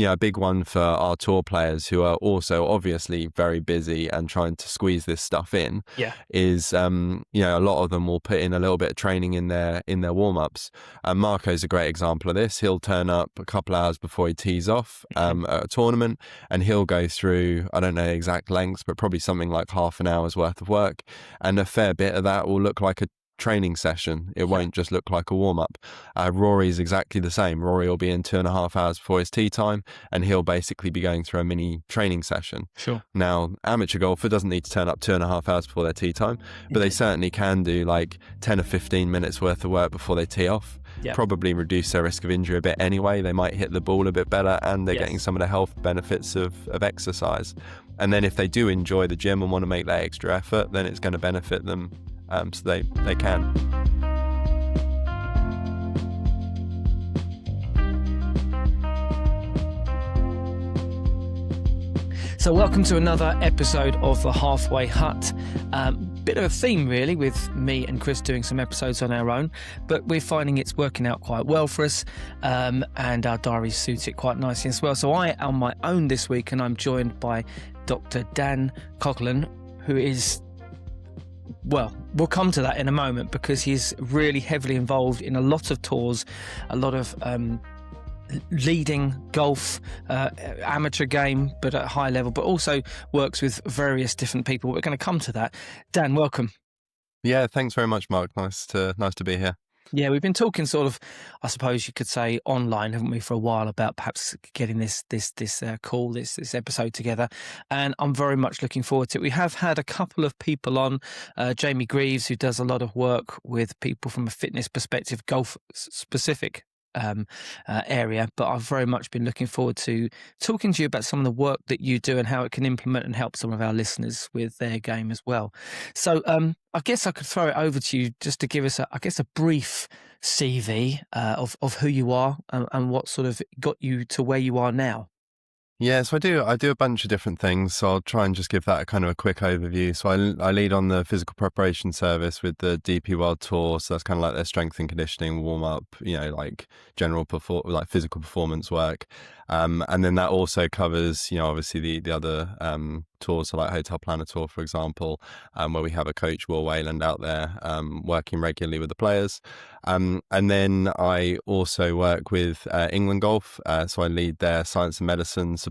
a big one for our tour players who are also obviously very busy and trying to squeeze this stuff in is, a lot of them will put in a little bit of training in their warm-ups. And Marco's a great example of this. He'll turn up a couple hours before he tees off at a tournament, and he'll go through, I don't know the exact lengths, but probably something like half an hour's worth of work. And a fair bit of that will look like a training session. It won't just look like a warm-up. Rory's exactly the same. Rory will be in 2.5 hours before his tee time, and he'll basically be going through a mini training session. Sure. Now, amateur golfer doesn't need to turn up 2.5 hours before their tee time, but they certainly can do like 10 or 15 minutes worth of work before they tee off. Probably reduce their risk of injury a bit anyway. They might hit the ball a bit better, and they're getting some of the health benefits of exercise. And then if they do enjoy the gym and want to make that extra effort, then it's going to benefit them, so they can. So welcome to another episode of The Halfway Hut. Bit of a theme really, with me and Chris doing some episodes on our own, but we're finding it's working out quite well for us, and our diaries suit it quite nicely as well. So I am on my own this week, and I'm joined by Dr Dan Coughlin, who is, well, we'll come to that in a moment, because he's really heavily involved in a lot of tours, a lot of leading golf, amateur game, but at a high level, but also works with various different people. We're going to come to that. Dan, welcome. Yeah, thanks very much, Mark. Nice to be here. Yeah, we've been talking sort of, I suppose you could say, online, haven't we, for a while, about perhaps getting this episode together, and I'm very much looking forward to it. We have had a couple of people on, Jamie Greaves, who does a lot of work with people from a fitness perspective, golf specific area, but I've very much been looking forward to talking to you about some of the work that you do and how it can implement and help some of our listeners with their game as well. So I guess I could throw it over to you just to give us a brief CV of who you are and what sort of got you to where you are now. Yeah, so I do a bunch of different things, so I'll try and just give that a kind of a quick overview. So I lead on the physical preparation service with the DP World Tour, so that's kind of like their strength and conditioning, warm-up, like general physical performance work. And then that also covers, obviously the other tours, so like Hotel Planner Tour, for example, where we have a coach, Will Wayland, out there working regularly with the players. And then I also work with England Golf, so I lead their science and medicine support.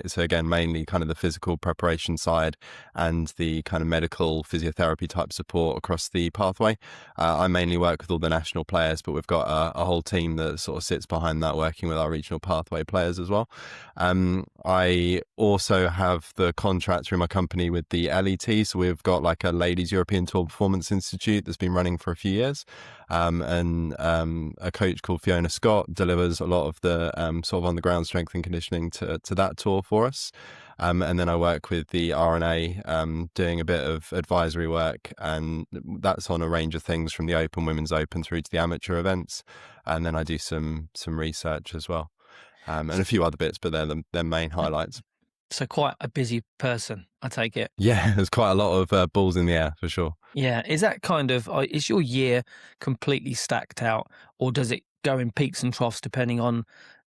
So again, mainly kind of the physical preparation side and the kind of medical physiotherapy type support across the pathway. I mainly work with all the national players, but we've got a whole team that sort of sits behind that, working with our regional pathway players as well. I also have the contract through my company with the LET, so we've got like a Ladies European Tour Performance Institute that's been running for a few years, and a coach called Fiona Scott delivers a lot of the sort of on the ground strength and conditioning to that tour for us. And then I work with the RNA, doing a bit of advisory work, and that's on a range of things from the Open, Women's Open through to the amateur events. And then I do some research as well, and a few other bits, but they're main highlights. So quite a busy person, I take it. Yeah, there's quite a lot of balls in the air for sure. Yeah, is that kind of, is your year completely stacked out, or does it go in peaks and troughs depending on,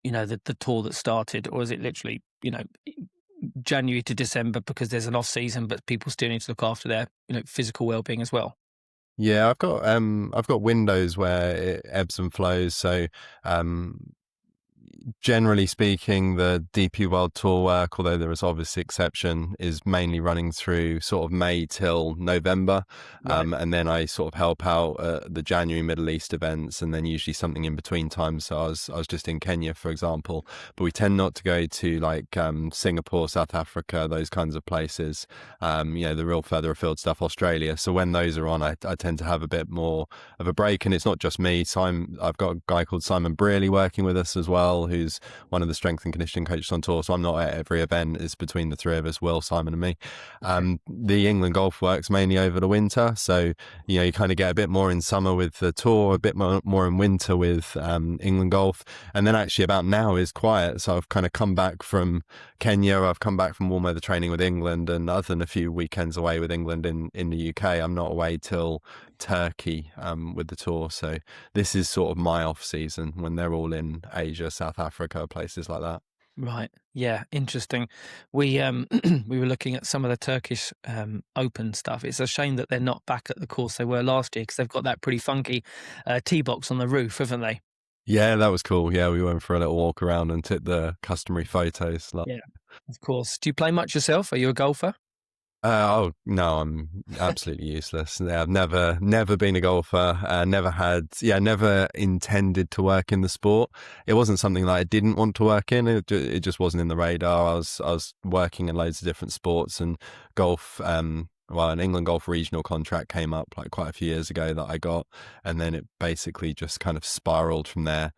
the tour that started, or is it literally, January to December because there's an off season, but people still need to look after their, physical well-being as well? Yeah, I've got windows where it ebbs and flows. So generally speaking, the DP World Tour work, although there is obviously exception, is mainly running through sort of May till November. Right. And then I sort of help out the January Middle East events, and then usually something in between times. So I was just in Kenya, for example, but we tend not to go to like Singapore, South Africa, those kinds of places, the real further afield stuff, Australia. So when those are on, I tend to have a bit more of a break. And it's not just me. I've got a guy called Simon Brearley working with us as well, who's one of the strength and conditioning coaches on tour. So I'm not at every event. It's between the three of us, Will, Simon and me. The England golf works mainly over the winter. So, you kind of get a bit more in summer with the tour, a bit more in winter with England golf. And then actually about now is quiet. So I've kind of come back from Kenya. I've come back from warm weather training with England. And other than a few weekends away with England in the UK, I'm not away till Turkey with the tour. So this is sort of my off season when they're all in Asia, South Africa, places like that. Right. Yeah. Interesting. We we were looking at some of the Turkish Open stuff. It's a shame that they're not back at the course they were last year because they've got that pretty funky tee box on the roof, haven't they? Yeah, that was cool. Yeah, we went for a little walk around and took the customary photos. Yeah. Of course. Do you play much yourself? Are you a golfer? Oh no, I'm absolutely useless. Yeah, I've never been a golfer. Never intended to work in the sport. It wasn't something that I didn't want to work in. It just wasn't in the radar. I was working in loads of different sports and golf. Well, an England Golf regional contract came up like quite a few years ago that I got, and then it basically just kind of spiraled from there.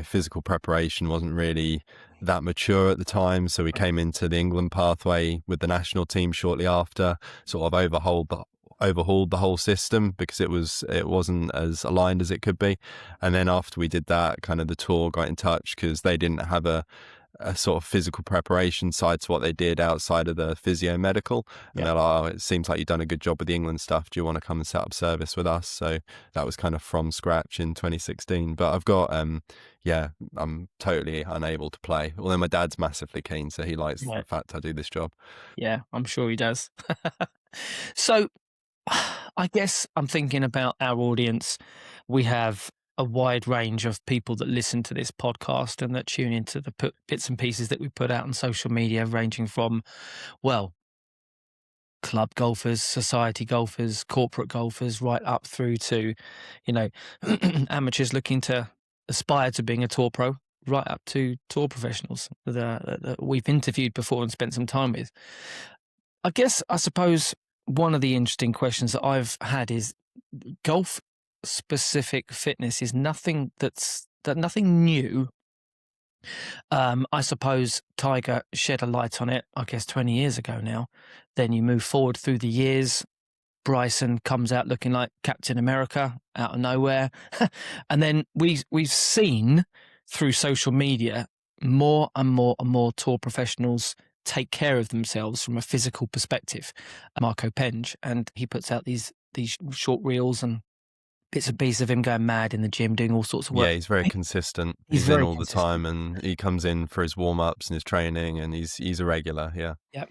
Physical preparation wasn't really that mature at the time, so we came into the England pathway with the national team shortly after, sort of overhauled the whole system because it wasn't as aligned as it could be. And then after we did that, kind of the tour got in touch because they didn't have a sort of physical preparation side to what they did outside of the physio medical. And Yeah. they're like, oh, it seems like you've done a good job with the England stuff. Do you want to come and set up service with us? So that was kind of from scratch in 2016. But I've got, I'm totally unable to play. Although my dad's massively keen, so he likes the Right. fact I do this job. Yeah. I'm sure he does. So I guess I'm thinking about our audience. We have a wide range of people that listen to this podcast and that tune into the bits and pieces that we put out on social media, ranging from, well, club golfers, society golfers, corporate golfers, right up through to, you know, amateurs looking to aspire to being a tour pro, right up to tour professionals that we've interviewed before and spent some time with. I suppose one of the interesting questions that I've had is golf specific fitness is nothing new. I suppose Tiger shed a light on it, I guess 20 years ago now. Then you move forward through the years. Bryson comes out looking like Captain America out of nowhere. And then we've seen through social media more and more and more tour professionals take care of themselves from a physical perspective. Marco Penge, and he puts out these short reels and bits and pieces of him going mad in the gym, doing all sorts of work. Yeah, he's very consistent. He's He's in very all the consistent. time, and he comes in for his warm-ups and his training, and he's a regular. Yeah. Yep.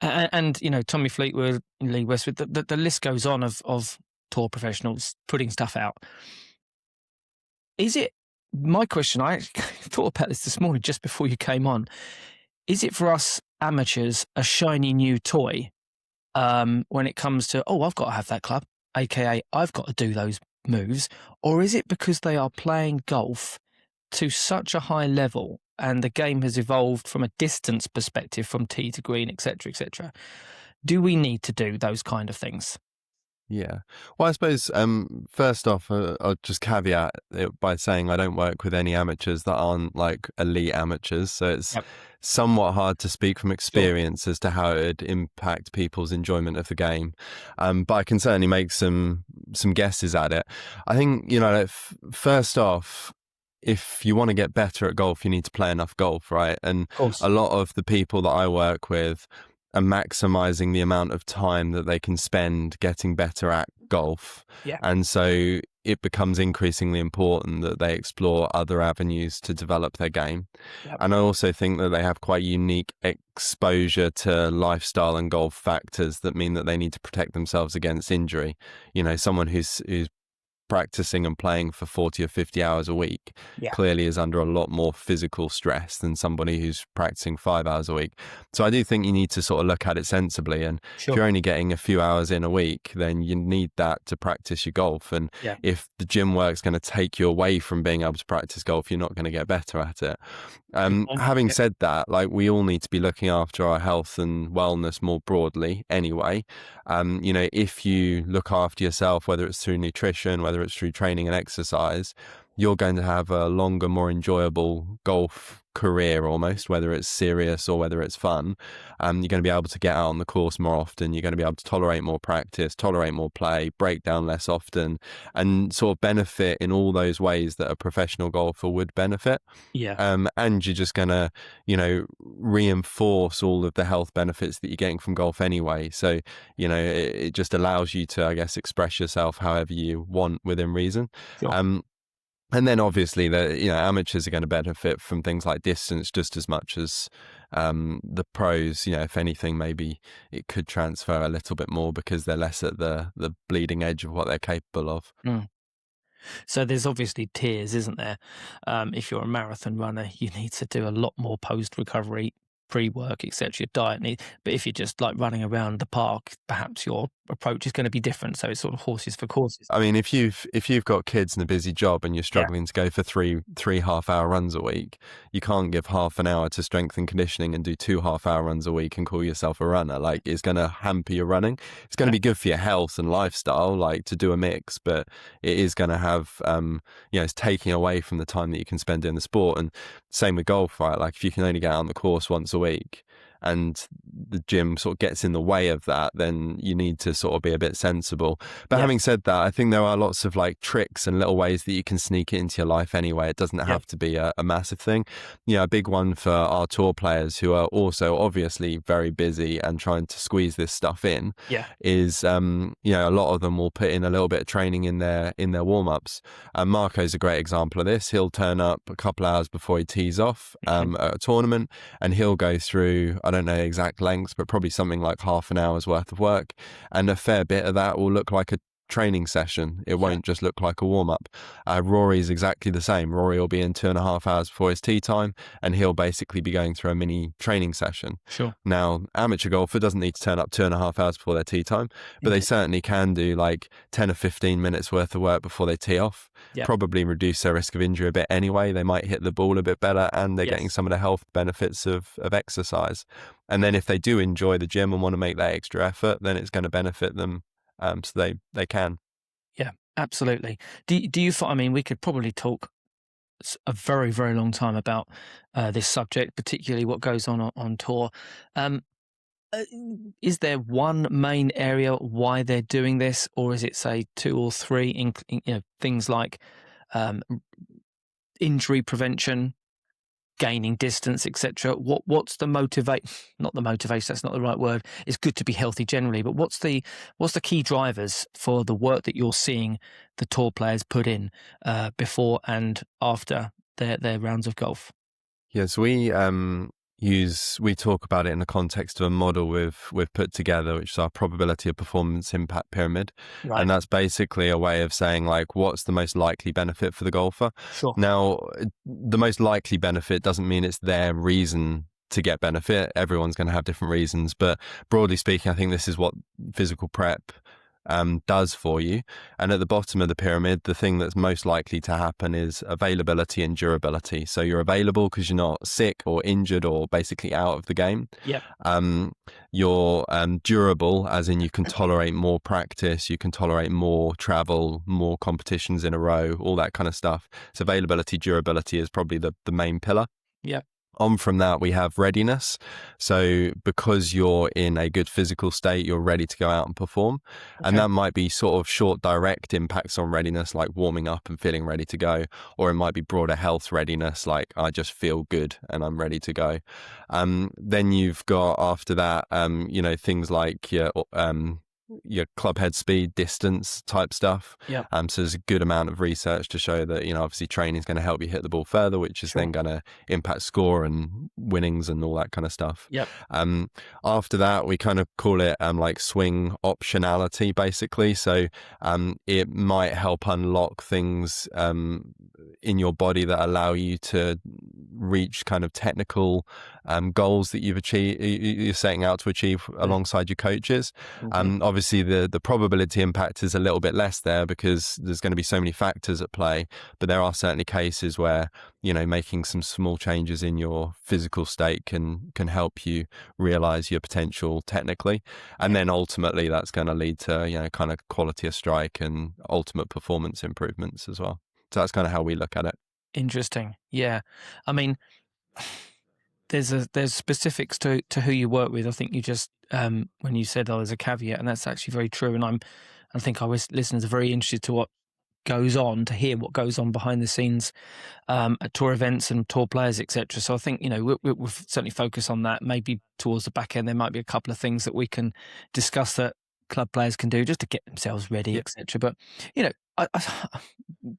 And Tommy Fleetwood, Lee Westwood, the list goes on of tour professionals putting stuff out. Is it, my question, I thought about this morning just before you came on, is it for us amateurs a shiny new toy when it comes to, oh, I've got to have that club, aka I've got to do those moves, or is it because they are playing golf to such a high level and the game has evolved from a distance perspective from tee to green, etc., do we need to do those kind of things? Yeah. Well, I suppose first off, I'll just caveat it by saying I don't work with any amateurs that aren't like elite amateurs. So it's Yep. somewhat hard to speak from Sure. experience as to how it would impact people's enjoyment of the game. But I can certainly make some guesses at it. I think, first off, if you want to get better at golf, you need to play enough golf, right? And Of course. a lot of the people that I work with are maximizing the amount of time that they can spend getting better at golf. Yeah. And so it becomes increasingly important that they explore other avenues to develop their game. Yep. And I also think that they have quite unique exposure to lifestyle and golf factors that mean that they need to protect themselves against injury. Someone who's practicing and playing for 40 or 50 hours a week Yeah. clearly is under a lot more physical stress than somebody who's practicing 5 hours a week. So I do think you need to sort of look at it sensibly. And Sure. if you're only getting a few hours in a week, then you need that to practice your golf. And Yeah. if the gym work's going to take you away from being able to practice golf, you're not going to get better at it. point. Having Yeah. said that, like, we all need to be looking after our health and wellness more broadly anyway. If you look after yourself, whether it's through nutrition, whether it's through training and exercise, you're going to have a longer, more enjoyable golf career almost, whether it's serious or whether it's fun. You're going to be able to get out on the course more often. You're going to be able to tolerate more practice, tolerate more play, break down less often, and sort of benefit in all those ways that a professional golfer would benefit. Yeah. And you're just going to, reinforce all of the health benefits that you're getting from golf anyway. So, it just allows you to, I guess, express yourself however you want within reason. Sure. And then obviously amateurs are going to benefit from things like distance just as much as the pros. If anything, maybe it could transfer a little bit more because they're less at the bleeding edge of what they're capable of. Mm. So there's obviously tiers, isn't there? If you're a marathon runner, you need to do a lot more post-recovery, pre-work, etc. Your diet need, but if you're just like running around the park, perhaps your approach is going to be different. So it's sort of horses for courses. I mean, if you've got kids and a busy job and you're Yeah, struggling to go for three half-hour runs a week, you can't give half an hour to strength and conditioning and do 2 half-hour runs a week and call yourself a runner. Like, it's going to hamper your running. It's going to yeah, be good for your health and lifestyle, like to do a mix, but it is going to have, it's taking away from the time that you can spend doing the sport. And same with golf, right? Like, if you can only get out on the course once a week, and the gym sort of gets in the way of that, then you need to sort of be a bit sensible. But yeah, having said that, I think there are lots of like tricks and little ways that you can sneak it into your life anyway. It doesn't yeah, have to be a massive thing. A big one for our tour players who are also obviously very busy and trying to squeeze this stuff in yeah. is, a lot of them will put in a little bit of training in their warm-ups. And Marco's a great example of this. He'll turn up a couple hours before he tees off Okay. at a tournament, and he'll go through, I don't know exact lengths, but probably something like half an hour's worth of work. And a fair bit of that will look like a training session. It Yeah, won't just look like a warm-up. Rory's exactly the same. Rory will be in 2.5 hours before his tee time, and he'll basically be going through a mini training session. sure. Now, amateur golfer doesn't need to turn up 2.5 hours before their tee time, but they Indeed. certainly can do like 10 or 15 minutes worth of work before they tee off. Yeah. Probably reduce their risk of injury a bit anyway. They might hit the ball a bit better, and they're getting Yes. some of the health benefits of exercise. And then if they do enjoy the gym and want to make that extra effort, then it's going to benefit them. So they can. Yeah. Absolutely. Do you find? I mean, we could probably talk a very, very long time about this subject, particularly what goes on tour. Um, uh, is there one main area why they're doing this, or is it say two or three? Things like um, injury prevention, gaining distance, etc. What's the motivate? Not the motivation. That's not the right word. It's good to be healthy generally, but what's the key drivers for the work that you're seeing the tour players put in before and after their rounds of golf? Yes, we talk about it in the context of a model we've put together, which is our probability of performance impact pyramid. Right. And that's basically a way of saying, like, what's the most likely benefit for the golfer? Sure. Now, the most likely benefit doesn't mean it's their reason to get benefit. Everyone's going to have different reasons, but broadly speaking, I think this is what physical prep does for you. And at the bottom of the pyramid, the thing that's most likely to happen is availability and durability. So you're available because you're not sick or injured or basically out of the game. Yep. You're durable, as in you can tolerate more practice, you can tolerate more travel, more competitions in a row, all that kind of stuff. So availability, durability is probably the main pillar. Yep. On from that, we have readiness. So because you're in a good physical state, you're ready to go out and perform. Okay. And that might be sort of short, direct impacts on readiness, like warming up and feeling ready to go. Or it might be broader health readiness, like I just feel good and I'm ready to go. Then you've got after that, things like your club head speed, distance type stuff. Yep. So there's a good amount of research to show that, obviously training is going to help you hit the ball further, which is Sure. then going to impact score and winnings and all that kind of stuff. Yep. After that, we kind of call it like swing optionality, basically. So it might help unlock things in your body that allow you to reach kind of technical goals that you're setting out to achieve alongside your coaches. Obviously, the probability impact is a little bit less there because there's going to be so many factors at play. But there are certainly cases where making some small changes in your physical state can help you realize your potential technically, and then ultimately that's going to lead to kind of quality of strike and ultimate performance improvements as well. So that's kind of how we look at it. Interesting. Yeah. I mean, there's specifics to who you work with. I think you just when you said there's a caveat, and that's actually very true. And I think our listeners are very interested to what goes on, to hear what goes on behind the scenes at tour events and tour players, etc. So I think we'll certainly focus on that. Maybe towards the back end, there might be a couple of things that we can discuss that club players can do just to get themselves ready, etc. But I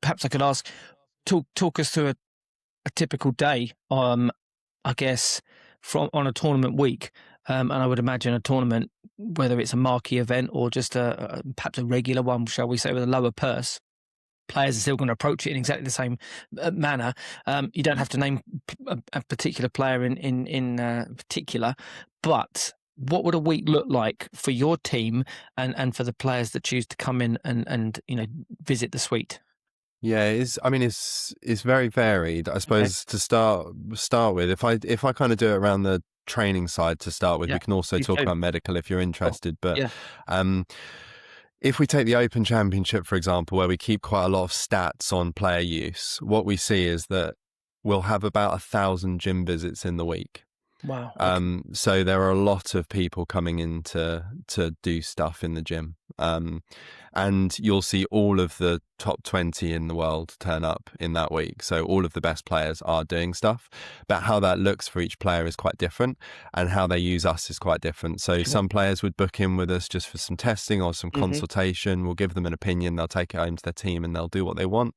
perhaps I could ask, talk us through a typical day. I guess from on a tournament week, and I would imagine a tournament, whether it's a marquee event or just perhaps a regular one, shall we say, with a lower purse. Players are still going to approach it in exactly the same manner. You don't have to name a particular player in particular, but what would a week look like for your team and for the players that choose to come in and visit the suite? Yeah, it's very varied. I Okay. suppose to start with, if I kind of do it around the training side to start with, Yeah. we can also Please talk do. about medical if you're Cool. interested. But Yeah. um, if we take the Open Championship, for example, where we keep quite a lot of stats on player use, what we see is that we'll have about 1,000 gym visits in the week. Wow. Okay. So there are a lot of people coming in to do stuff in the gym. And you'll see all of the top 20 in the world turn up in that week. So all of the best players are doing stuff, but how that looks for each player is quite different, and how they use us is quite different. So Sure. some players would book in with us just for some testing or some Mm-hmm. consultation. We'll give them an opinion. They'll take it home to their team and they'll do what they want.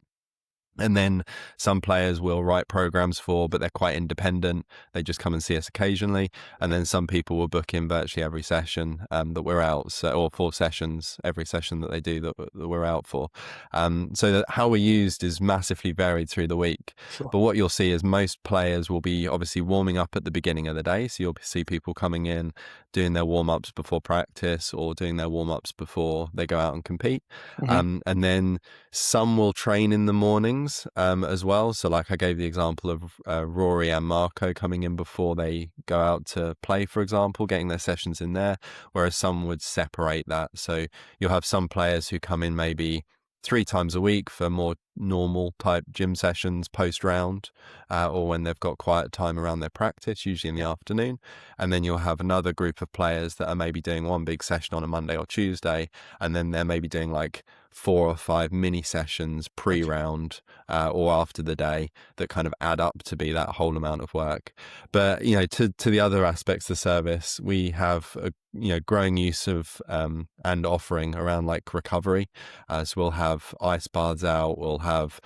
And then some players will write programs for, but they're quite independent. They just come and see us occasionally. And then some people will book in virtually every session that we're out, or 4 sessions, every session that they do that we're out for. So that how we're used is massively varied through the week. Sure. But what you'll see is most players will be obviously warming up at the beginning of the day. So you'll see people coming in, doing their warm-ups before practice or doing their warm-ups before they go out and compete. Mm-hmm. And then some will train in the mornings as well. So like I gave the example of Rory and Marco coming in before they go out to play, for example, getting their sessions in there, whereas some would separate that. So you'll have some players who come in maybe 3 times a week for more normal type gym sessions post round, or when they've got quiet time around their practice, usually in the afternoon. And then you'll have another group of players that are maybe doing one big session on a Monday or Tuesday, and then they're maybe doing like 4 or 5 mini sessions pre-round or after the day that kind of add up to be that whole amount of work. But to the other aspects of the service, we have a growing use of and offering around like recovery. So we'll have ice baths out, we'll have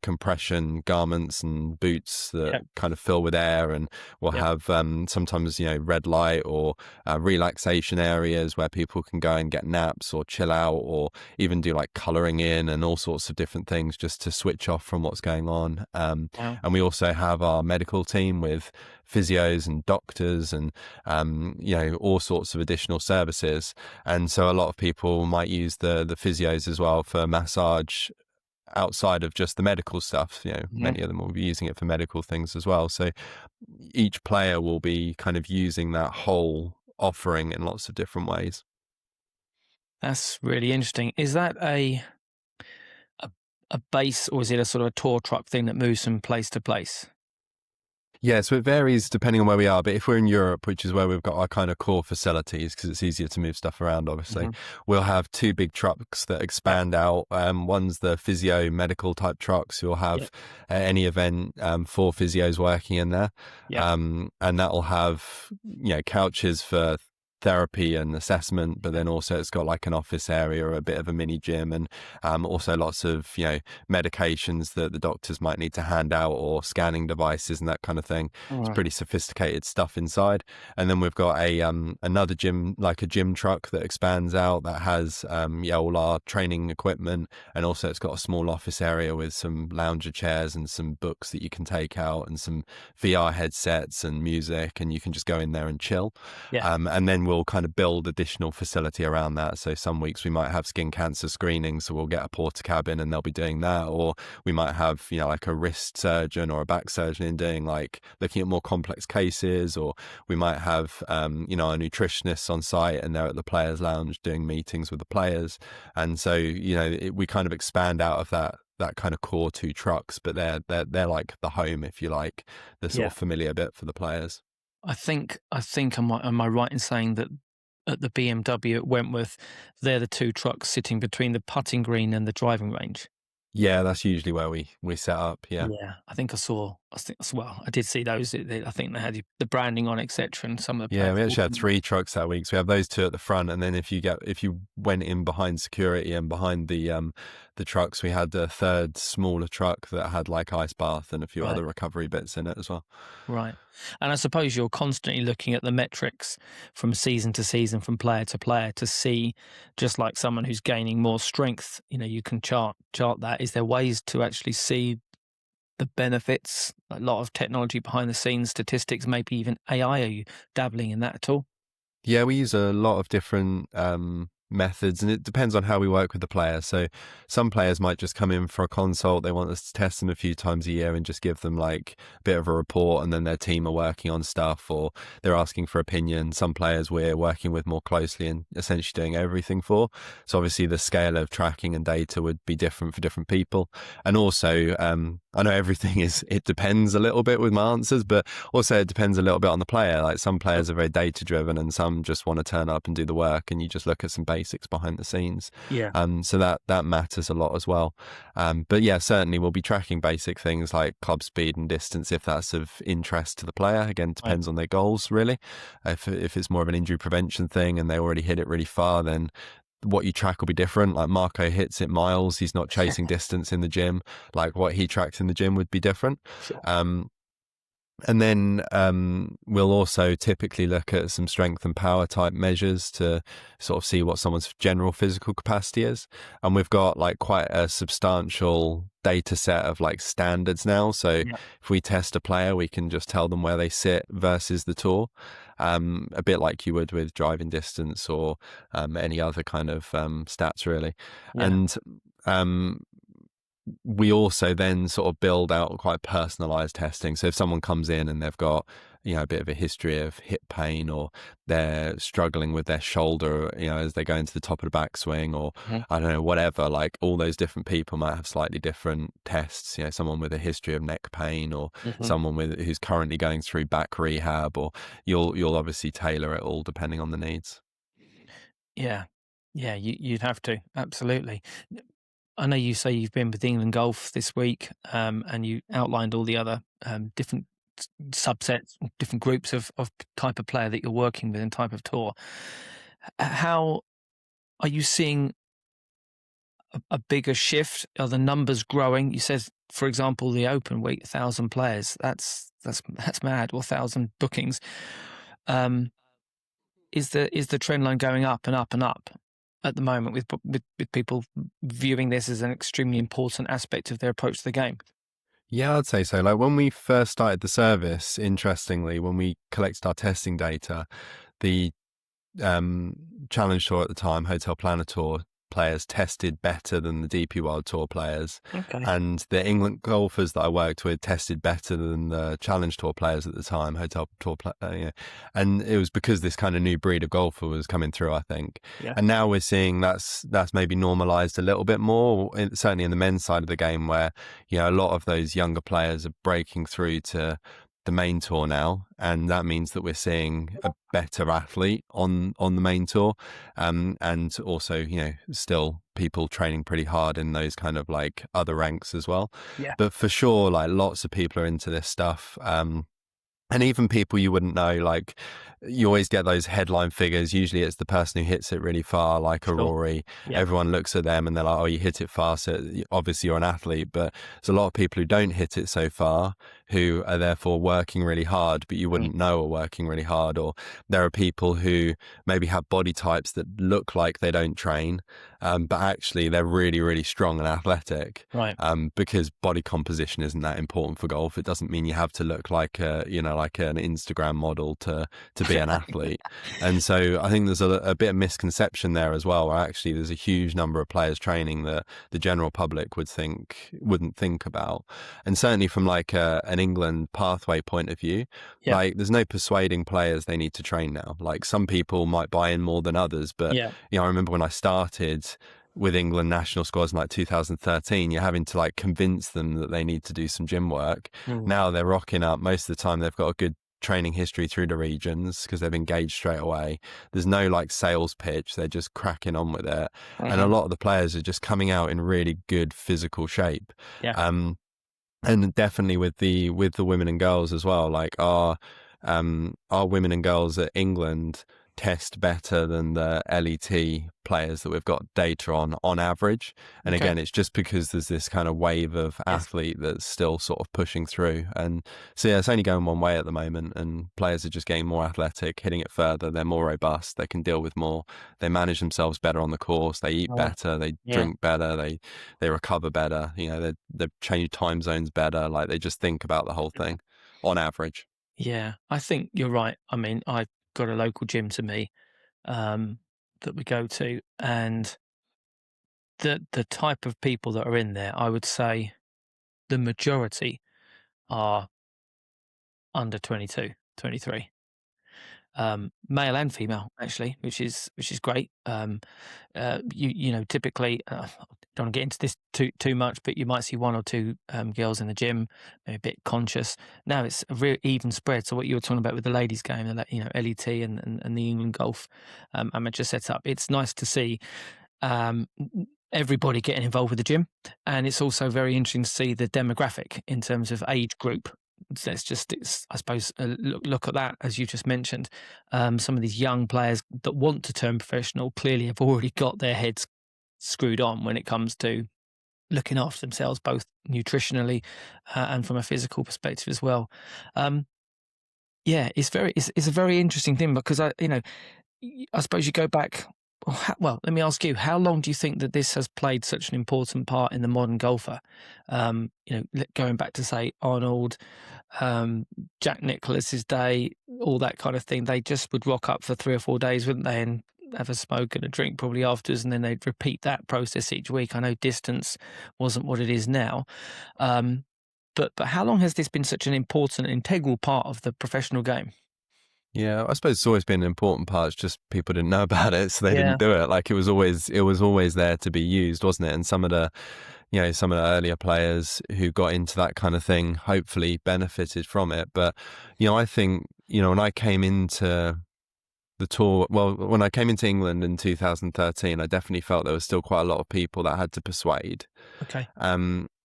compression garments and boots that Yep. kind of fill with air, and we'll Yep. have sometimes red light or relaxation areas where people can go and get naps or chill out, or even do like colouring in and all sorts of different things just to switch off from what's going on. Wow. And we also have our medical team with physios and doctors and all sorts of additional services. And so a lot of people might use the physios as well for massage outside of just the medical stuff. Mm-hmm. Many of them will be using it for medical things as well. So each player will be kind of using that whole offering in lots of different ways. That's really interesting. Is that a base, or is it a sort of a tour truck thing that moves from place to place? Yeah, so it varies depending on where we are. But if we're in Europe, which is where we've got our kind of core facilities, because it's easier to move stuff around, obviously, we'll have 2 big trucks that expand out. One's the physio medical type trucks. You'll have at any event 4 physios working in there. And that'll have, couches for therapy and assessment, but then also it's got like an office area or a bit of a mini gym, and also lots of medications that the doctors might need to hand out, or scanning devices and that kind of thing. It's pretty sophisticated stuff inside. And then we've got a another gym, like a gym truck that expands out, that has all our training equipment, and also it's got a small office area with some lounger chairs and some books that you can take out, and some VR headsets and music, and you can just go in there and chill. And then we'll kind of build additional facility around that. So some weeks we might have skin cancer screening, so we'll get a porta cabin and they'll be doing that. Or we might have, like a wrist surgeon or a back surgeon doing like looking at more complex cases. Or we might have, a nutritionist on site and they're at the players lounge doing meetings with the players. And so, we kind of expand out of that kind of core 2 trucks, but they're like the home, if you like, the sort of familiar bit for the players. I think am I right in saying that at the BMW at Wentworth, they're the 2 trucks sitting between the putting green and the driving range? Yeah, that's usually where we set up. Yeah. I think I saw Well, I did see those. I think they had the branding on, etc., and some of the Yeah, players we actually had walking. 3 trucks that week. So we have those 2 at the front, and then if you went in behind security and behind the trucks, we had a third smaller truck that had like ice bath and a few Right. other recovery bits in it as well. Right. And I suppose you're constantly looking at the metrics from season to season, from player to player, to see, just like someone who's gaining more strength, you can chart that. Is there ways to actually see the benefits? A lot of technology behind the scenes, statistics, maybe even AI. Are you dabbling in that at all? Yeah, we use a lot of different methods, and it depends on how we work with the player. So some players might just come in for a consult. They want us to test them a few times a year and just give them like a bit of a report, and then their team are working on stuff, or they're asking for opinion. Some players we're working with more closely and essentially doing everything for. So obviously the scale of tracking and data would be different for different people. And also, I know it depends a little bit with my answers, but also it depends a little bit on the player. Like some players are very data driven and some just want to turn up and do the work, and you just look at some basics behind the scenes. Yeah. So that matters a lot as well. But yeah, certainly we'll be tracking basic things like club speed and distance if that's of interest to the player. Again, depends on their goals really. If it's more of an injury prevention thing and they already hit it really far, then what you track will be different. Like Marco hits it miles. He's not chasing distance in the gym. Like what he tracks in the gym would be different. Sure. And then we'll also typically look at some strength and power type measures to sort of see what someone's general physical capacity is. And we've got like quite a substantial data set of like standards now. So if we test a player, we can just tell them where they sit versus the tour, a bit like you would with driving distance or any other kind of stats really. Yeah. And we also then sort of build out quite personalized testing. So if someone comes in and they've got, a bit of a history of hip pain, or they're struggling with their shoulder, as they go into the top of the backswing, or I don't know, whatever, like all those different people might have slightly different tests. Someone with a history of neck pain, or someone who's currently going through back rehab, or you'll obviously tailor it all depending on the needs. Yeah. Yeah, you'd have to. Absolutely. I know you say you've been with England Golf this week, and you outlined all the other different subsets, different groups of type of player that you're working with and type of tour. How are you seeing a bigger shift? Are the numbers growing? You said, for example, the Open week, 1,000 players. That's mad. Or 1,000 bookings. Is the trend line going up and up and up at the moment with people viewing this as an extremely important aspect of their approach to the game? Yeah, I'd say so. Like when we first started the service, interestingly, when we collected our testing data, the Challenge Tour at the time, Hotel Planner Tour players tested better than the DP World Tour players. Okay. And the England golfers that I worked with tested better than the Challenge Tour players at the time, Hotel Tour and it was because this kind of new breed of golfer was coming through, I think. Yeah. And now we're seeing that's maybe normalized a little bit more, certainly in the men's side of the game, where a lot of those younger players are breaking through to the main tour now, and that means that we're seeing a better athlete on the main tour, and also still people training pretty hard in those kind of like other ranks as well. Yeah. But for sure, like lots of people are into this stuff, and even people you wouldn't know, like you always get those headline figures. Usually it's the person who hits it really far, like a Rory. Yeah. Everyone looks at them and they're like, oh, you hit it far, so obviously you're an athlete. But there's a lot of people who don't hit it so far, who are therefore working really hard, but you wouldn't know are working really hard. Or there are people who maybe have body types that look like they don't train, but actually they're really, really strong and athletic. Right. Because body composition isn't that important for golf. It doesn't mean you have to look like like an Instagram model to be an athlete. And so I think there's a bit of misconception there as well, where actually there's a huge number of players training that the general public wouldn't think about. And certainly from like an England pathway point of view, like there's no persuading players they need to train now. Like some people might buy in more than others, but I remember when I started with England national squads in like 2013, you're having to like convince them that they need to do some gym work. Now they're rocking up. Most of the time they've got a good training history through the regions because they've engaged straight away. There's no like sales pitch. They're just cracking on with it. And a lot of the players are just coming out in really good physical shape. and definitely with the women and girls as well. Like our women and girls at England test better than the LET players that we've got data on average. And Okay. again, it's just because there's this kind of wave of Yes. athlete that's still sort of pushing through. And so yeah, it's only going one way at the moment, and players are just getting more athletic, hitting it further. They're more robust. They can deal with more. They manage themselves better on the course. They eat Right. better. They Yeah. drink better. They recover better. You know, they change time zones better. Like they just think about the whole thing on average. Yeah, I think you're right. I mean, I've got a local gym to me um, that we go to, and the type of people that are in there, I would say the majority are under 22, 23. Male and female actually, which is great. You know, typically, don't want to get into this too much, but you might see one or two girls in the gym, maybe a bit conscious. Now it's a real even spread. So what you were talking about with the ladies game, you know, LET and the England golf amateur setup, it's nice to see um, everybody getting involved with the gym, and it's also very interesting to see the demographic in terms of age group. So I suppose, look at that as you just mentioned. Some of these young players that want to turn professional clearly have already got their heads screwed on when it comes to looking after themselves, both nutritionally and from a physical perspective as well. Um, yeah, it's a very interesting thing because I suppose you go back. Well, let me ask you: how long do you think that this has played such an important part in the modern golfer? You know, going back to say Arnold, Jack Nicklaus's day, all that kind of thing. They just would rock up for 3 or 4 days, wouldn't they, and have a smoke and a drink probably afterwards, and then they'd repeat that process each week. I know distance wasn't what it is now, um, but how long has this been such an important, integral part of the professional game? Yeah, I suppose it's always been an important part. It's just people didn't know about it, so they Yeah, didn't do it. Like it was always there to be used, wasn't it? And some of the earlier players who got into that kind of thing hopefully benefited from it. But I think when I came into the tour, well, when I came into England in 2013, I definitely felt there was still quite a lot of people that I had to persuade. okay,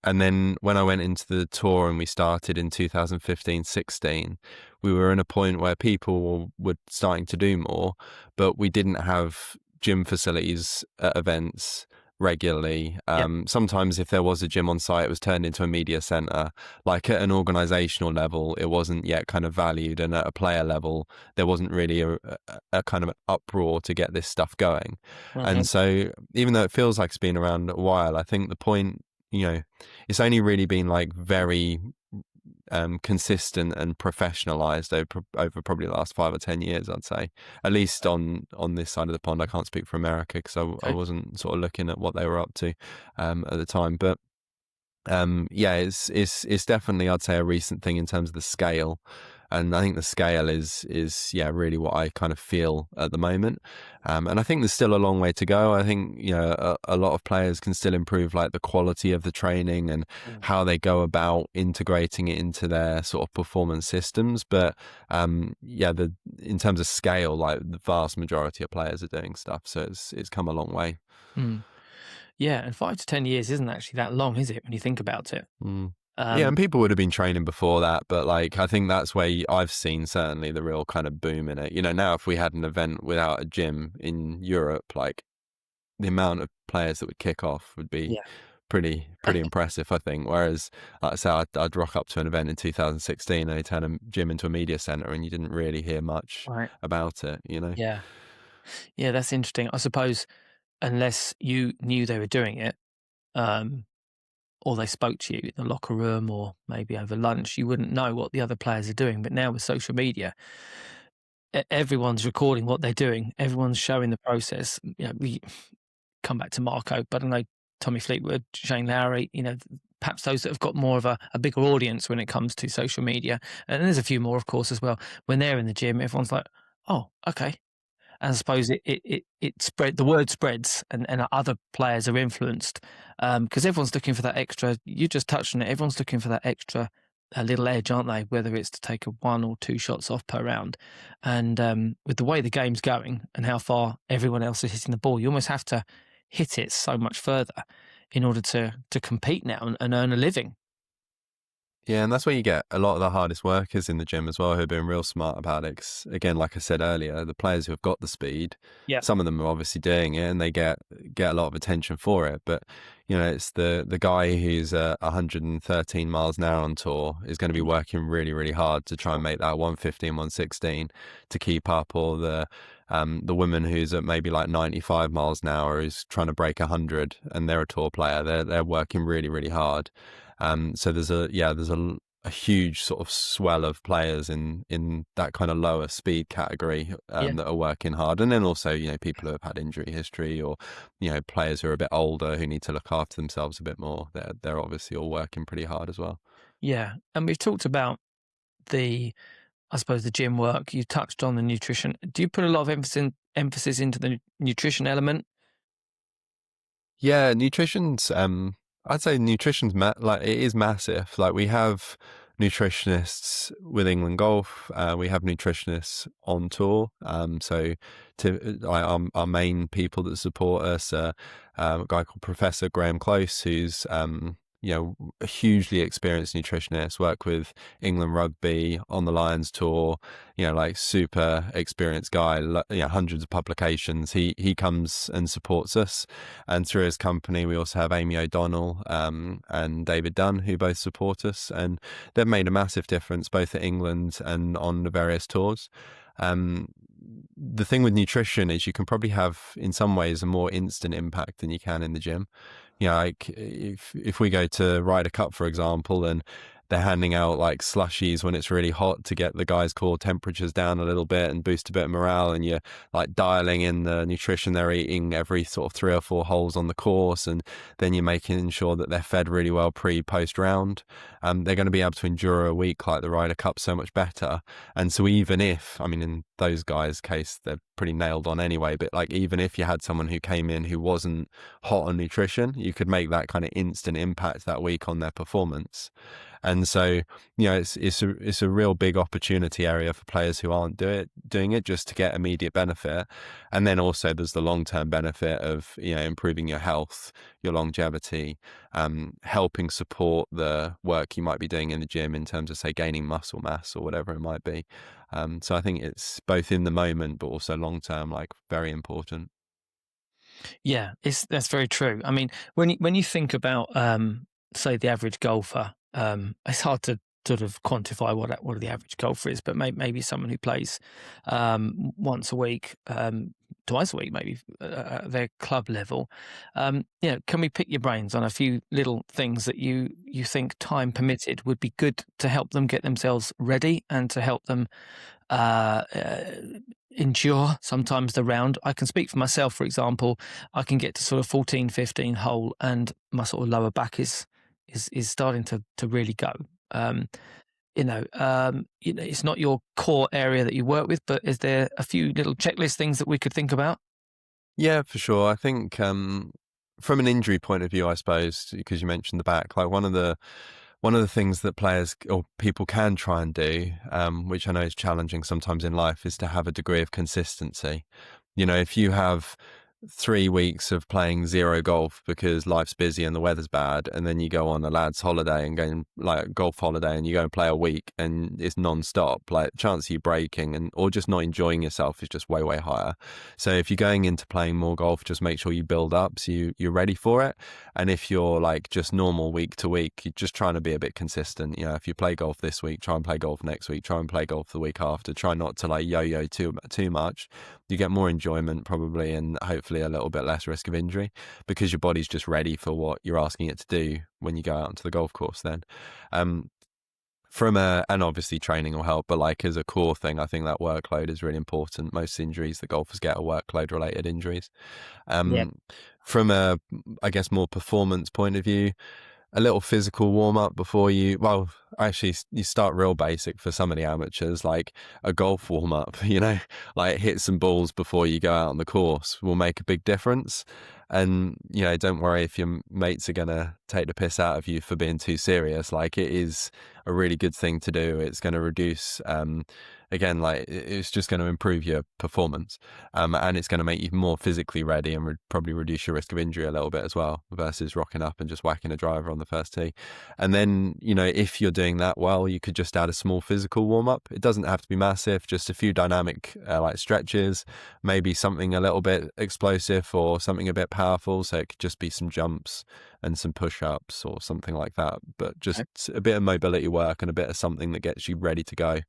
And then when I went into the tour and we started in 2015-16, we were in a point where people were starting to do more, but we didn't have gym facilities at events regularly. yeah, Sometimes if there was a gym on site, it was turned into a media center. Like at an organizational level, it wasn't yet kind of valued. And at a player level, there wasn't really a kind of uproar to get this stuff going. uh-huh. And so even though it feels like it's been around a while, I think the point, it's only really been like very consistent and professionalized over probably the last 5 or 10 years, I'd say. At least on this side of the pond. I can't speak for America because I Okay. wasn't sort of looking at what they were up to at the time. But yeah, it's definitely, I'd say, a recent thing in terms of the scale. And I think the scale is yeah, really what I kind of feel at the moment. And I think there's still a long way to go. I think, a lot of players can still improve like the quality of the training and Mm. how they go about integrating it into their sort of performance systems. But yeah, in terms of scale, like the vast majority of players are doing stuff. So it's come a long way. Mm. Yeah, and 5 to 10 years isn't actually that long, is it, when you think about it? Mm. Yeah, Um, and people would have been training before that, but like I think that's where I've seen certainly the real kind of boom in it. Now if we had an event without a gym in Europe, like the amount of players that would kick off would be yeah, pretty impressive, I think. Whereas, like I say, I'd rock up to an event in 2016 and they turn a gym into a media center, and you didn't really hear much right. about it. Yeah. Yeah, that's interesting. I suppose unless you knew they were doing it, um, or they spoke to you in the locker room or maybe over lunch, you wouldn't know what the other players are doing. But now with social media, everyone's recording what they're doing. Everyone's showing the process. We come back to Marco, but I know Tommy Fleetwood, Shane Lowry, perhaps those that have got more of a bigger audience when it comes to social media. And there's a few more, of course, as well. When they're in the gym, everyone's like, oh, okay. And I suppose it spread, the word spreads, and other players are influenced because everyone's looking for that extra. You just touched on it. Everyone's looking for that extra a little edge, aren't they? Whether it's to take a 1 or 2 shots off per round, and with the way the game's going and how far everyone else is hitting the ball, you almost have to hit it so much further in order to compete now and earn a living. Yeah, and that's where you get a lot of the hardest workers in the gym as well, who have been real smart about it. 'Cause again, like I said earlier, the players who have got the speed, Yeah. some of them are obviously doing it, and they get a lot of attention for it. But it's the guy who's 113 miles an hour on tour is going to be working really, really hard to try and make that 115, 116 to keep up, or the woman who's at maybe like 95 miles an hour who's trying to break 100, and they're a tour player. They're working really, really hard. So there's a huge sort of swell of players in that kind of lower speed category Yeah. that are working hard, and then also people who have had injury history, or players who are a bit older who need to look after themselves a bit more. They're obviously all working pretty hard as well. Yeah. And we've talked about I suppose, the gym work. You touched on the nutrition. Do you put a lot of emphasis into the nutrition element? Yeah, nutrition's I'd say nutrition's like it is massive. Like we have nutritionists with England Golf, we have nutritionists on tour. So our main people that support us, a guy called Professor Graham Close, who's a hugely experienced nutritionist, worked with England Rugby on the Lions tour, like super experienced guy, hundreds of publications. He comes and supports us. And through his company, we also have Amy O'Donnell and David Dunn, who both support us. And they've made a massive difference both at England and on the various tours. The thing with nutrition is you can probably have, in some ways, a more instant impact than you can in the gym. Like if we go to Ryder Cup, for example, and they're handing out like slushies when it's really hot to get the guys' core temperatures down a little bit and boost a bit of morale, and you're like dialing in the nutrition they're eating every sort of 3 or 4 holes on the course, and then you're making sure that they're fed really well post round. They're going to be able to endure a week like the Ryder Cup so much better. And so even if, I mean, in those guys' case, they're pretty nailed on anyway, but like even if you had someone who came in who wasn't hot on nutrition, you could make that kind of instant impact that week on their performance. And so, it's a real big opportunity area for players who aren't doing it just to get immediate benefit. And then also there's the long-term benefit of, improving your health, your longevity, helping support the work you might be doing in the gym in terms of, say, gaining muscle mass or whatever it might be. So I think it's both in the moment, but also long-term, like very important. Yeah, that's very true. I mean, when you think about, say, the average golfer, it's hard to sort of quantify what the average golfer is, but maybe someone who plays once a week, twice a week, maybe at their club level. Can we pick your brains on a few little things that you think, time permitted, would be good to help them get themselves ready and to help them endure sometimes the round? I can speak for myself, for example. I can get to sort of 14, 15 hole and my sort of lower back is starting to really go. It's not your core area that you work with, but is there a few little checklist things that we could think about? Yeah, for sure. I think from an injury point of view, I suppose, because you mentioned the back, like one of the things that players or people can try and do, which I know is challenging sometimes in life, is to have a degree of consistency. If you have 3 weeks of playing zero golf because life's busy and the weather's bad, and then you go on a lad's holiday and go like a golf holiday and you go and play a week and it's non-stop, like chance of you breaking or just not enjoying yourself is just way, way higher. So if you're going into playing more golf, just make sure you build up so you're ready for it. And if you're like just normal week to week, you're just trying to be a bit consistent. If you play golf this week, try and play golf next week, try and play golf the week after, try not to like yo-yo too much. You get more enjoyment probably, and hopefully a little bit less risk of injury, because your body's just ready for what you're asking it to do when you go out onto the golf course then. And obviously training will help, but like as a core thing, I think that workload is really important. Most injuries that golfers get are workload related injuries. Yeah. From a, I guess, more performance point of view, a little physical warm up before you start real basic for some of the amateurs, like a golf warm up, like hit some balls before you go out on the course will make a big difference. And, don't worry if your mates are going to take the piss out of you for being too serious. Like, it is a really good thing to do. It's going to reduce, again, like it's just going to improve your performance. And it's going to make you more physically ready and probably reduce your risk of injury a little bit as well, versus rocking up and just whacking a driver on the first tee. And then, if you're doing that well, you could just add a small physical warm-up. It doesn't have to be massive, just a few dynamic like stretches, maybe something a little bit explosive or something a bit powerful. So it could just be some jumps and some push-ups or something like that, but just a bit of mobility work and a bit of something that gets you ready to go.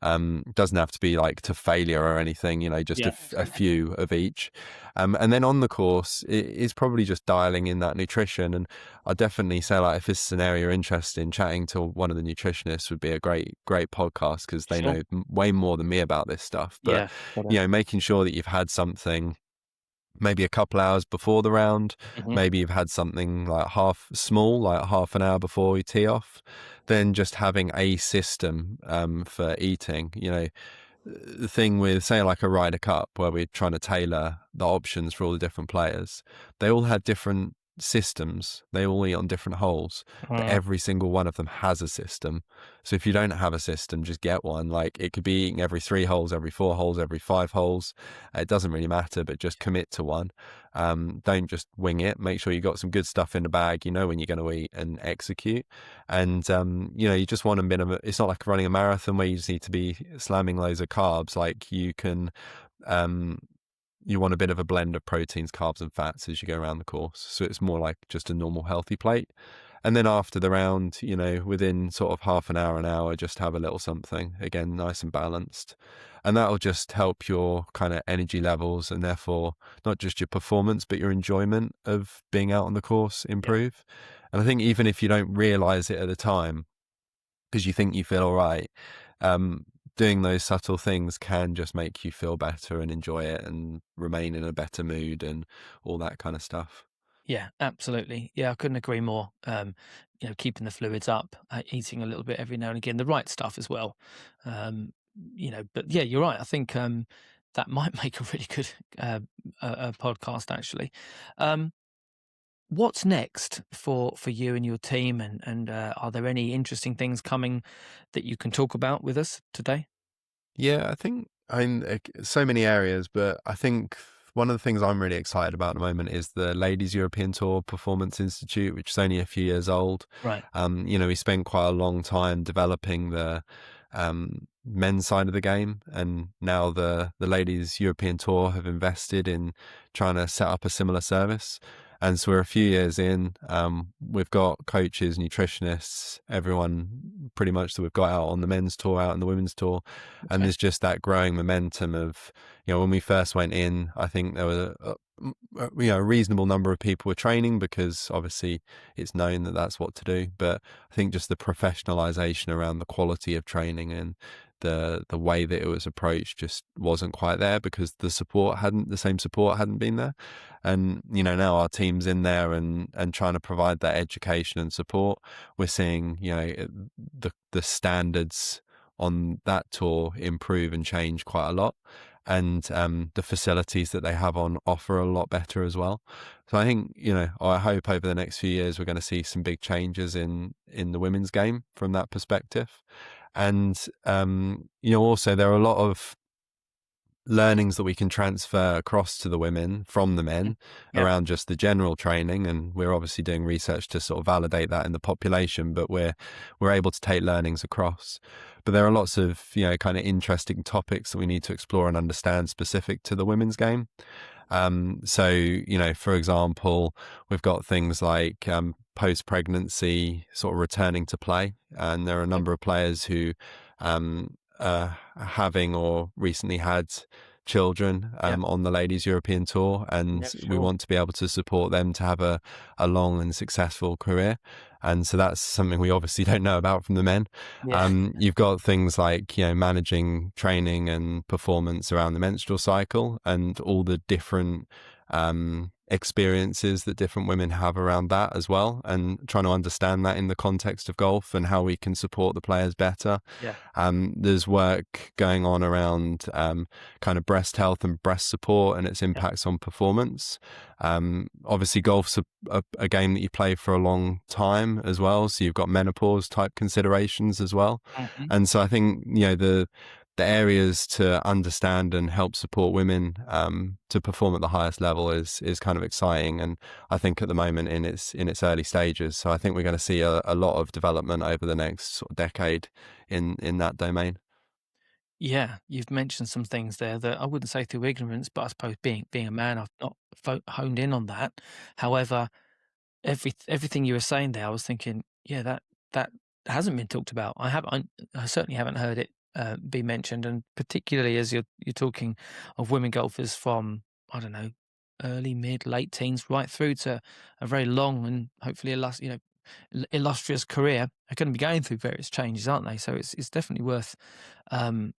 Doesn't have to be like to failure or anything, just a few of each. And then on the course, it is probably just dialing in that nutrition. And I'd definitely say, like, if this is an area you're interested in, chatting to one of the nutritionists would be a great podcast, because they know way more than me about this stuff. But, making sure that you've had something maybe a couple hours before the round, maybe you've had something like half an hour before you tee off, then just having a system for eating. The thing with, say, like a Ryder Cup, where we're trying to tailor the options for all the different players, they all had different systems. They all eat on different holes, but every single one of them has a system. So if you don't have a system, just get one. Like, it could be eating every 3 holes, every 4 holes, every 5 holes. It doesn't really matter, but just commit to one. Don't just wing it. Make sure you got some good stuff in the bag, when you're going to eat, and execute. And you just want a minimum. It's not like running a marathon where you just need to be slamming loads of carbs. Like, you can you want a bit of a blend of proteins, carbs and fats as you go around the course. So it's more like just a normal healthy plate. And then after the round, within sort of half an hour, just have a little something, again, nice and balanced. And that'll just help your kind of energy levels, and therefore not just your performance, but your enjoyment of being out on the course improve. And I think even if you don't realize it at the time, because you think you feel all right, doing those subtle things can just make you feel better and enjoy it and remain in a better mood and all that kind of stuff. Yeah, absolutely. Yeah, I couldn't agree more. Keeping the fluids up, eating a little bit every now and again, the right stuff as well. But yeah, you're right. I think that might make a really good podcast, actually. What's next for you and your team, and are there any interesting things coming that you can talk about with us today? Yeah, I think so many areas, but I think one of the things I'm really excited about at the moment is the Ladies European Tour Performance Institute, which is only a few years old. Right. We spent quite a long time developing the men's side of the game, and now the Ladies European Tour have invested in trying to set up a similar service. And so we're a few years in. We've got coaches, nutritionists, everyone pretty much that we've got out on the men's tour, out on the women's tour. Okay. And there's just that growing momentum of, when we first went in, I think there was a reasonable number of people were training, because obviously it's known that that's what to do. But I think just the professionalization around the quality of training and the way that it was approached just wasn't quite there, because the same support hadn't been there. And now our team's in there and trying to provide that education and support. We're seeing the standards on that tour improve and change quite a lot, and the facilities that they have on offer a lot better as well. So I think, I hope over the next few years we're going to see some big changes in the women's game from that perspective. And also there are a lot of learnings that we can transfer across to the women from the men around just the general training, and we're obviously doing research to sort of validate that in the population, but we're able to take learnings across. But there are lots of kind of interesting topics that we need to explore and understand specific to the women's game. So for example, we've got things like post-pregnancy sort of returning to play, and there are a number of players who having or recently had children on the Ladies European Tour, and we want to be able to support them to have a long and successful career. And so that's something we obviously don't know about from the men. You've got things like managing training and performance around the menstrual cycle, and all the different experiences that different women have around that as well, and trying to understand that in the context of golf and how we can support the players better. There's work going on around kind of breast health and breast support and its impacts on performance. Obviously golf's a game that you play for a long time as well, so you've got menopause type considerations as well. And so I think the areas to understand and help support women to perform at the highest level is kind of exciting, and I think at the moment in its early stages. So I think we're going to see a lot of development over the next sort of decade in that domain. Yeah, you've mentioned some things there that I wouldn't say through ignorance, but I suppose being a man, I've not honed in on that. However, everything you were saying there, I was thinking, yeah, that hasn't been talked about. I certainly haven't heard it be mentioned, and particularly as you're talking of women golfers from, I don't know, early, mid, late teens, right through to a very long and hopefully illustrious career, are going to be going through various changes, aren't they? So it's definitely worth um,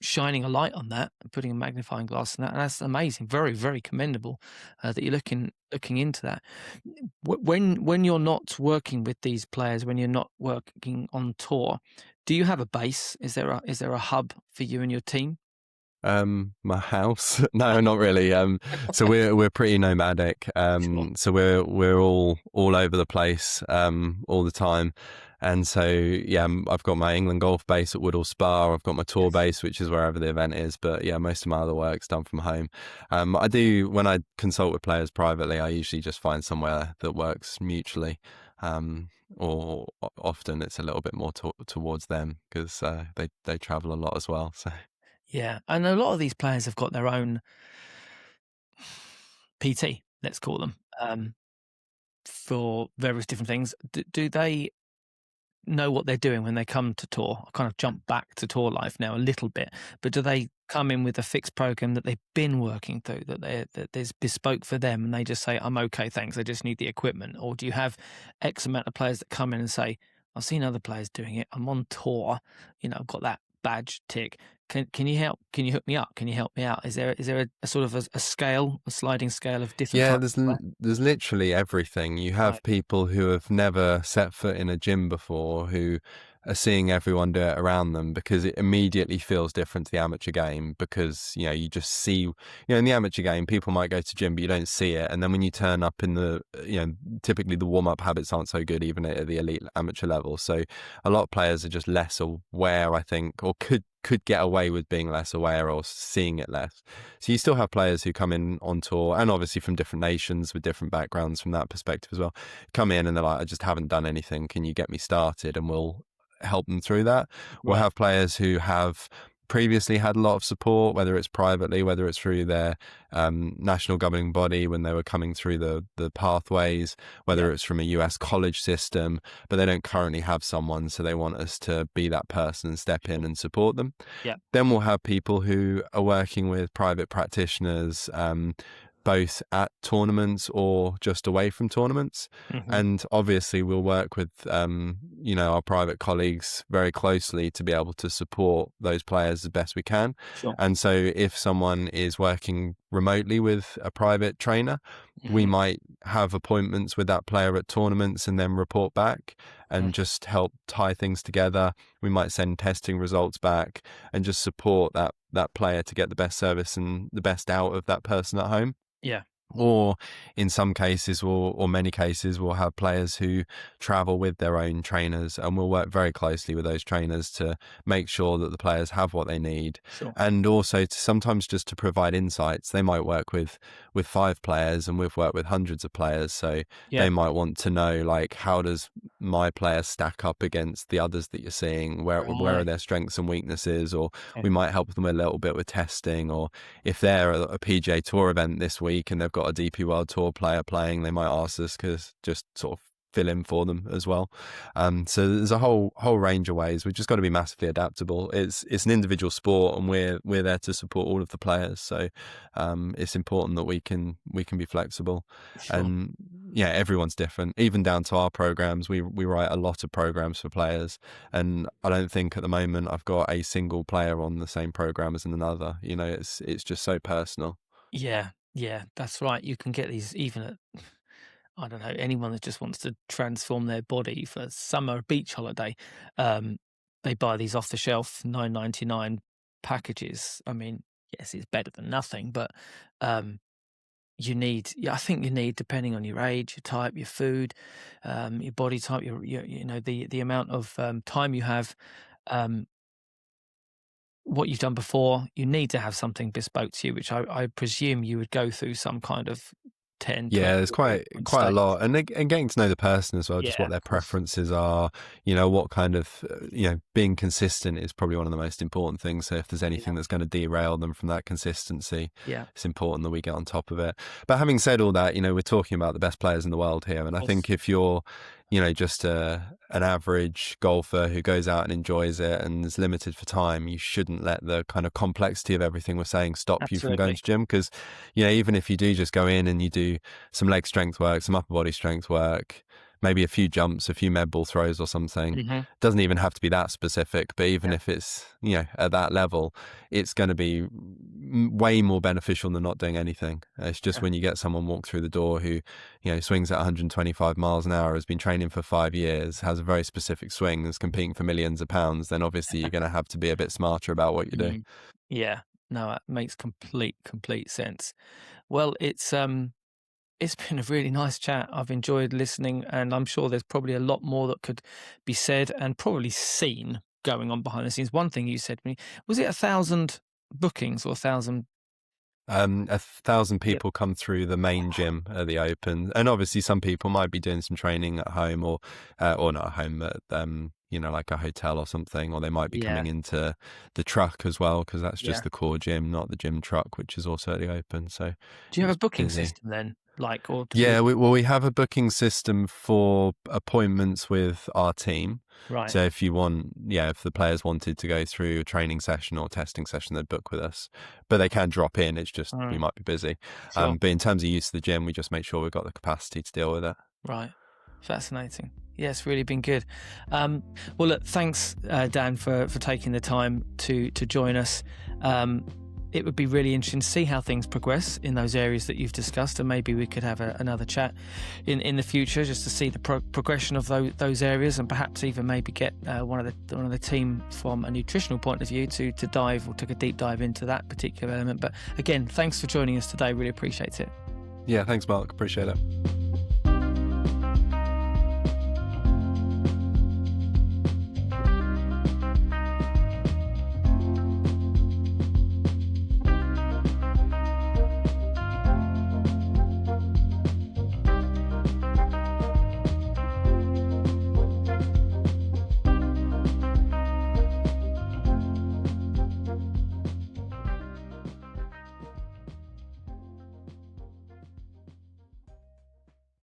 shining a light on that and putting a magnifying glass on that. And that's amazing, very, very commendable that you're looking into that. When you're not working with these players, when you're not working on tour, do you have a base? Is there a hub for you and your team? My house? No, not really. So we're pretty nomadic. Sure. So we're all over the place, all the time. And so yeah, I've got my England golf base at Woodall Spa. I've got my tour Yes. base, which is wherever the event is. But yeah, most of my other work's done from home. I do when I consult with players privately. I usually just find somewhere that works mutually. Or often it's a little bit more towards them because they travel a lot as well. So. Yeah, and a lot of these players have got their own PT, let's call them, for various different things. Do they know what they're doing when they come to tour? I kind of jump back to tour life now a little bit, but do they come in with a fixed program that they've been working through, that there's bespoke for them, and they just say, "I'm okay, thanks. I just need the equipment"? Or do you have X amount of players that come in and say, "I've seen other players doing it. I'm on tour. I've got that badge tick. Can you help? Can you hook me up? Can you help me out?" Is there a sort of a scale, a sliding scale of different Yeah, types of play? there's literally everything. You Right. have people who have never set foot in a gym before who are seeing everyone do it around them because it immediately feels different to the amateur game because, you just see, in the amateur game, people might go to gym, but you don't see it. And then when you turn up in typically the warm-up habits aren't so good even at the elite amateur level. So a lot of players are just less aware, I think, or could get away with being less aware or seeing it less. So you still have players who come in on tour and obviously from different nations with different backgrounds from that perspective as well, come in and they're like, I just haven't done anything. Can you get me started? And we'll help them through that. We'll Right. have players who have previously had a lot of support, whether it's privately, whether it's through their national governing body when they were coming through the pathways, Yeah. whether it's from a US college system, but they don't currently have someone, so they want us to be that person and step in Sure. and support them. Yeah. Then we'll have people who are working with private practitioners, both at tournaments or just away from tournaments. Hmm. And obviously, we'll work with, our private colleagues very closely to be able to support those players as best we can. Sure. And so, if someone is working remotely with a private trainer, we Hmm. might have appointments with that player at tournaments and then report back and just help tie things together. We might send testing results back and just support that player to get the best service and the best out of that person at home. Yeah. Or in some cases, or many cases, we'll have players who travel with their own trainers, and we'll work very closely with those trainers to make sure that the players have what they need, Sure. and also to sometimes just to provide insights. They might work with 5 players, and we've worked with hundreds of players, so Yeah. they might want to know, like, how does my player stack up against the others that you're seeing? Where are Right. their strengths and weaknesses? Or Okay. we might help them a little bit with testing, or if they're at a PGA Tour event this week and they've got a DP World Tour player playing, they might ask us because just sort of fill in for them as well. So there's a whole range of ways. We've just got to be massively adaptable. It's an individual sport, and we're there to support all of the players. So it's important that we can be flexible. Sure. And yeah, everyone's different. Even down to our programs, we write a lot of programs for players, and I don't think at the moment I've got a single player on the same program as another. It's just so personal. Yeah. Yeah. That's right. You can get these even at, I don't know, anyone that just wants to transform their body for summer beach holiday. Um, they buy these off the shelf 9.99 packages. I mean, yes, it's better than nothing, but um, I think you need, depending on your age, your type, your food, your body type, the amount of time you have. Um, what you've done before, you need to have something bespoke to you, which I presume you would go through some kind of 10, 20 Yeah, there's quite a stage. lot, and getting to know the person as well, just Yeah, what their of course. preferences are. You know, what kind of being consistent is probably one of the most important things. So if there's anything Yeah, that's going to derail them from that consistency, yeah, it's important that we get on top of it. But having said all that, we're talking about the best players in the world here, and of I course. think if you're just an average golfer who goes out and enjoys it and is limited for time, you shouldn't let the kind of complexity of everything we're saying stop you from going Absolutely. to gym. Because even if you do just go in and you do some leg strength work, some upper body strength work, maybe a few jumps, a few med ball throws or something. Hmm. Doesn't even have to be that specific, but even Yeah. if it's, at that level, it's going to be way more beneficial than not doing anything. It's just Yeah. when you get someone walk through the door who, swings at 125 miles an hour, has been training for 5 years, has a very specific swing, is competing for millions of pounds, then obviously you're going to have to be a bit smarter about what you do. Mm. Yeah. No, it makes complete sense. Well, it's been a really nice chat. I've enjoyed listening, and I'm sure there's probably a lot more that could be said and probably seen going on behind the scenes. One thing you said to me, was it 1,000 bookings or 1,000? 1,000 Yeah. people come through the main gym at the Open, and obviously some people might be doing some training at home or not at home, but like a hotel or something, or they might be Yeah. coming into the truck as well, because that's Yeah. just the core gym, not the gym truck, which is also at the Open. So Do you have it's a booking busy. system then? Like, or do you? Yeah, we have a booking system for appointments with our team. Right. So if the players wanted to go through a training session or testing session, they'd book with us. But they can drop in. It's just we Mm, might be busy. sure. But in terms of use of the gym, we just make sure we've got the capacity to deal with it. Right. Fascinating. Yeah, it's really been good. Well, look, thanks, Dan, for taking the time to join us. It would be really interesting to see how things progress in those areas that you've discussed, and maybe we could have another chat in the future just to see the progression of those areas, and perhaps even maybe get one of the team from a nutritional point of view to dive or take a deep dive into that particular element. But again, thanks for joining us today. Really appreciate it. Yeah, thanks, Mark. Appreciate it.